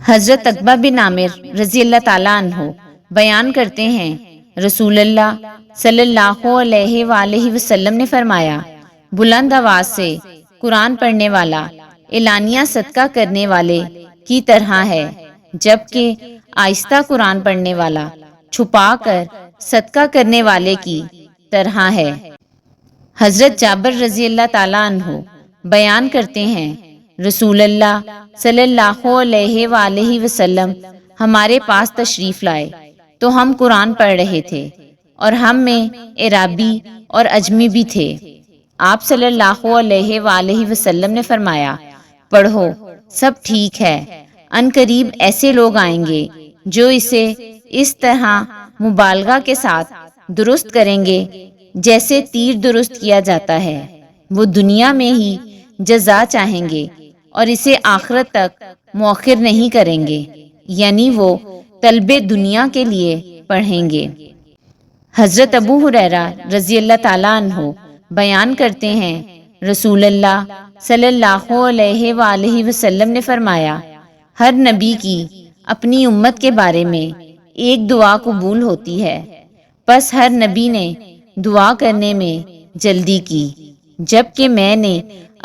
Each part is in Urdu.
حضرت عقبہ بن عامر رضی اللہ تعالیٰ عنہ بیان کرتے ہیں، رسول اللہ صلی اللہ علیہ وآلہ وسلم نے فرمایا، بلند آواز سے قرآن پڑھنے والا اعلانیہ صدقہ کرنے والے کی طرح ہے، جبکہ آہستہ قرآن پڑھنے والا چھپا کر صدقہ کرنے والے کی طرح ہے۔ حضرت جابر رضی اللہ تعالیٰ عنہ بیان کرتے ہیں، رسول اللہ صلی اللہ علیہ وآلہ وسلم ہمارے پاس تشریف لائے تو ہم قرآن پڑھ رہے تھے اور ہم میں عرابی اور اجمی بھی تھے۔ آپ صلی اللہ علیہ وآلہ وسلم نے فرمایا، پڑھو، سب ٹھیک ہے، ان قریب ایسے لوگ آئیں گے جو اسے اس طرح مبالغہ کے ساتھ درست کریں گے جیسے تیر درست کیا جاتا ہے۔ وہ دنیا میں ہی جزا چاہیں گے اور اسے آخرت تک مؤخر نہیں کریں گے، یعنی وہ طلب دنیا کے لیے پڑھیں گے۔ حضرت ابو ہریرہ رضی اللہ تعالیٰ عنہ بیان کرتے ہیں، رسول اللہ صلی اللہ علیہ وآلہ وسلم نے فرمایا، ہر نبی کی اپنی امت کے بارے میں ایک دعا قبول ہوتی ہے، پس ہر نبی نے دعا کرنے میں جلدی کی، جبکہ میں نے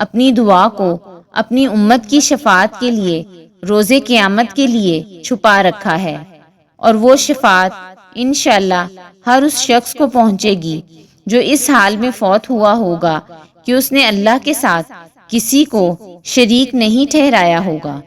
اپنی دعا کو اپنی امت کی شفاعت کے لیے روز قیامت کے لیے چھپا رکھا ہے، اور وہ شفاعت انشاءاللہ ہر اس شخص کو پہنچے گی جو اس حال میں فوت ہوا ہوگا کہ اس نے اللہ کے ساتھ کسی کو شریک نہیں ٹھہرایا ہوگا۔